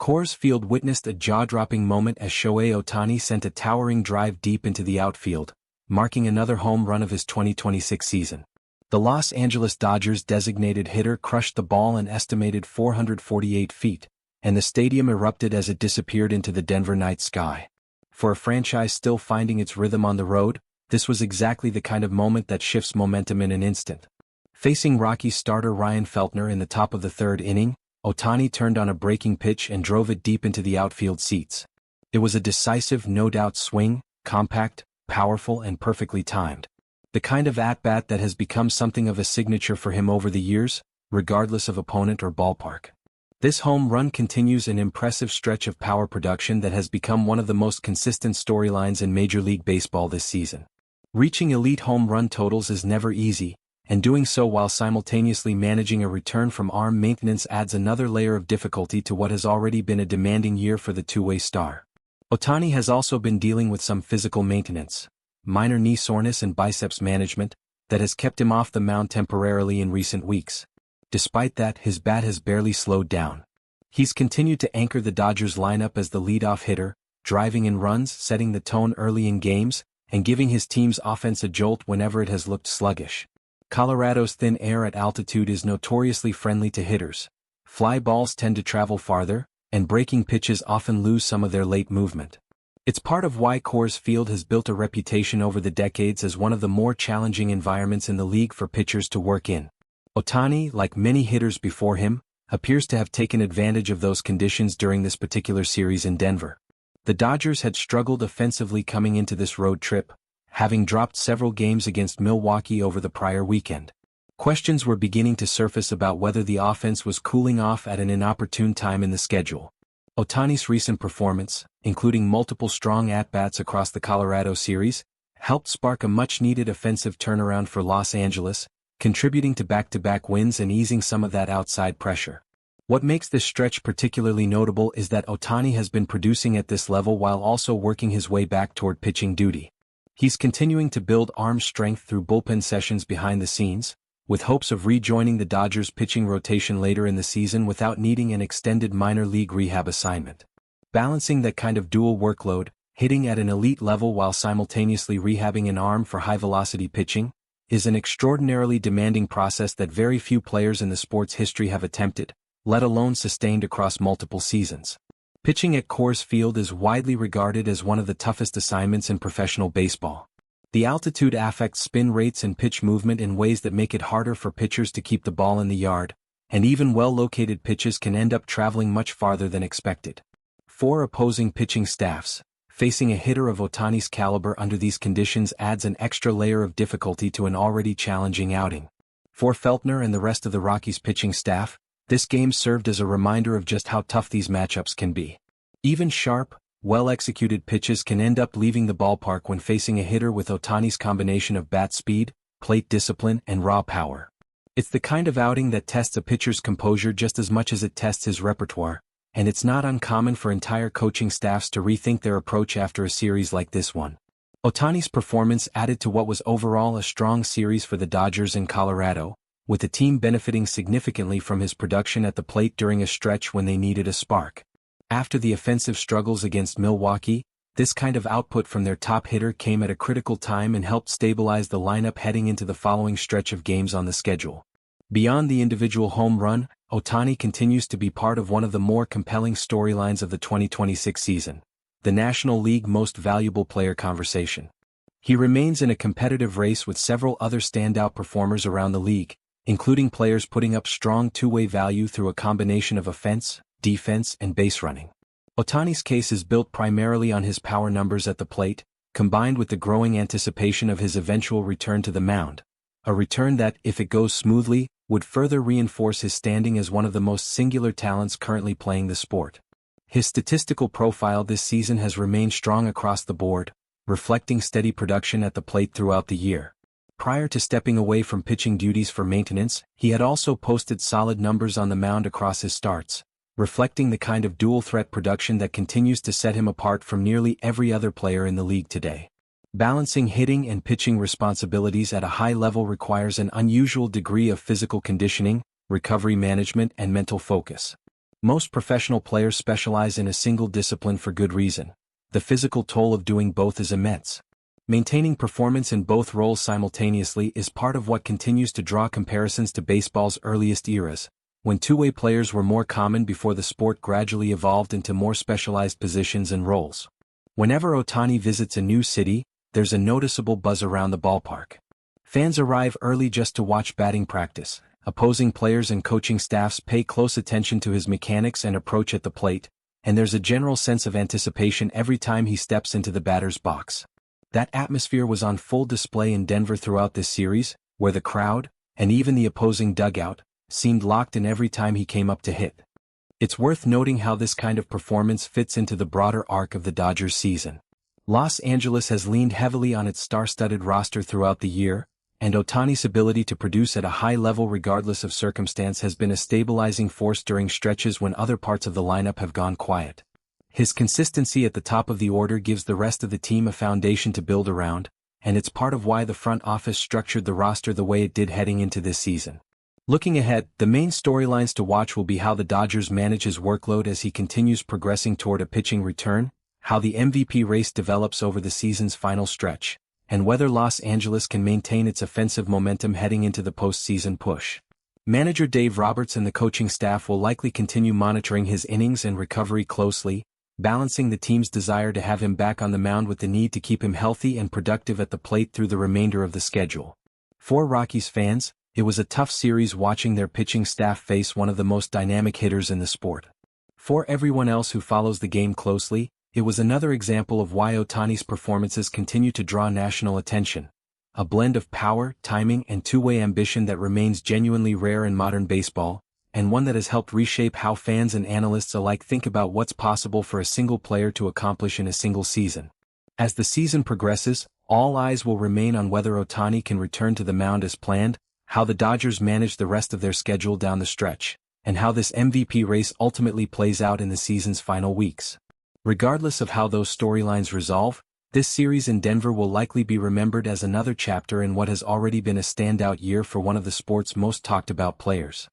Coors Field witnessed a jaw-dropping moment as Shohei Ohtani sent a towering drive deep into the outfield, marking another home run of his 2026 season. The Los Angeles Dodgers designated hitter crushed the ball an estimated 448 feet, and the stadium erupted as it disappeared into the Denver night sky. For a franchise still finding its rhythm on the road, this was exactly the kind of moment that shifts momentum in an instant. Facing Rockies starter Ryan Feltner in the top of the third inning, Ohtani turned on a breaking pitch and drove it deep into the outfield seats. It was a decisive, no-doubt swing, compact, powerful and perfectly timed. The kind of at-bat that has become something of a signature for him over the years, regardless of opponent or ballpark. This home run continues an impressive stretch of power production that has become one of the most consistent storylines in Major League Baseball this season. Reaching elite home run totals is never easy, and doing so while simultaneously managing a return from arm maintenance adds another layer of difficulty to what has already been a demanding year for the two-way star. Ohtani has also been dealing with some physical maintenance, minor knee soreness and biceps management, that has kept him off the mound temporarily in recent weeks. Despite that, his bat has barely slowed down. He's continued to anchor the Dodgers lineup as the leadoff hitter, driving in runs, setting the tone early in games, and giving his team's offense a jolt whenever it has looked sluggish. Colorado's thin air at altitude is notoriously friendly to hitters. Fly balls tend to travel farther, and breaking pitches often lose some of their late movement. It's part of why Coors Field has built a reputation over the decades as one of the more challenging environments in the league for pitchers to work in. Ohtani, like many hitters before him, appears to have taken advantage of those conditions during this particular series in Denver. The Dodgers had struggled offensively coming into this road trip, having dropped several games against Milwaukee over the prior weekend. Questions were beginning to surface about whether the offense was cooling off at an inopportune time in the schedule. Ohtani's recent performance, including multiple strong at-bats across the Colorado series, helped spark a much-needed offensive turnaround for Los Angeles, contributing to back-to-back wins and easing some of that outside pressure. What makes this stretch particularly notable is that Ohtani has been producing at this level while also working his way back toward pitching duty. He's continuing to build arm strength through bullpen sessions behind the scenes, with hopes of rejoining the Dodgers' pitching rotation later in the season without needing an extended minor league rehab assignment. Balancing that kind of dual workload, hitting at an elite level while simultaneously rehabbing an arm for high-velocity pitching, is an extraordinarily demanding process that very few players in the sport's history have attempted, let alone sustained across multiple seasons. Pitching at Coors Field is widely regarded as one of the toughest assignments in professional baseball. The altitude affects spin rates and pitch movement in ways that make it harder for pitchers to keep the ball in the yard, and even well-located pitches can end up traveling much farther than expected. For opposing pitching staffs, facing a hitter of Ohtani's caliber under these conditions adds an extra layer of difficulty to an already challenging outing. For Feltner and the rest of the Rockies pitching staff, this game served as a reminder of just how tough these matchups can be. Even sharp, well-executed pitches can end up leaving the ballpark when facing a hitter with Ohtani's combination of bat speed, plate discipline, and raw power. It's the kind of outing that tests a pitcher's composure just as much as it tests his repertoire, and it's not uncommon for entire coaching staffs to rethink their approach after a series like this one. Ohtani's performance added to what was overall a strong series for the Dodgers in Colorado, with the team benefiting significantly from his production at the plate during a stretch when they needed a spark. After the offensive struggles against Milwaukee, this kind of output from their top hitter came at a critical time and helped stabilize the lineup heading into the following stretch of games on the schedule. Beyond the individual home run, Ohtani continues to be part of one of the more compelling storylines of the 2026 season, the National League Most Valuable Player conversation. He remains in a competitive race with several other standout performers around the league, including players putting up strong two-way value through a combination of offense, defense, and base running. Ohtani's case is built primarily on his power numbers at the plate, combined with the growing anticipation of his eventual return to the mound, a return that, if it goes smoothly, would further reinforce his standing as one of the most singular talents currently playing the sport. His statistical profile this season has remained strong across the board, reflecting steady production at the plate throughout the year. Prior to stepping away from pitching duties for maintenance, he had also posted solid numbers on the mound across his starts, reflecting the kind of dual-threat production that continues to set him apart from nearly every other player in the league today. Balancing hitting and pitching responsibilities at a high level requires an unusual degree of physical conditioning, recovery management, and mental focus. Most professional players specialize in a single discipline for good reason. The physical toll of doing both is immense. Maintaining performance in both roles simultaneously is part of what continues to draw comparisons to baseball's earliest eras, when two-way players were more common before the sport gradually evolved into more specialized positions and roles. Whenever Ohtani visits a new city, there's a noticeable buzz around the ballpark. Fans arrive early just to watch batting practice. Opposing players and coaching staffs pay close attention to his mechanics and approach at the plate, and there's a general sense of anticipation every time he steps into the batter's box. That atmosphere was on full display in Denver throughout this series, where the crowd, and even the opposing dugout, seemed locked in every time he came up to hit. It's worth noting how this kind of performance fits into the broader arc of the Dodgers season. Los Angeles has leaned heavily on its star-studded roster throughout the year, and Ohtani's ability to produce at a high level regardless of circumstance has been a stabilizing force during stretches when other parts of the lineup have gone quiet. His consistency at the top of the order gives the rest of the team a foundation to build around, and it's part of why the front office structured the roster the way it did heading into this season. Looking ahead, the main storylines to watch will be how the Dodgers manage his workload as he continues progressing toward a pitching return, how the MVP race develops over the season's final stretch, and whether Los Angeles can maintain its offensive momentum heading into the postseason push. Manager Dave Roberts and the coaching staff will likely continue monitoring his innings and recovery closely, balancing the team's desire to have him back on the mound with the need to keep him healthy and productive at the plate through the remainder of the schedule. For Rockies fans, it was a tough series watching their pitching staff face one of the most dynamic hitters in the sport. For everyone else who follows the game closely, it was another example of why Ohtani's performances continue to draw national attention. A blend of power, timing, and two-way ambition that remains genuinely rare in modern baseball, and one that has helped reshape how fans and analysts alike think about what's possible for a single player to accomplish in a single season. As the season progresses, all eyes will remain on whether Ohtani can return to the mound as planned, how the Dodgers manage the rest of their schedule down the stretch, and how this MVP race ultimately plays out in the season's final weeks. Regardless of how those storylines resolve, this series in Denver will likely be remembered as another chapter in what has already been a standout year for one of the sport's most talked about players.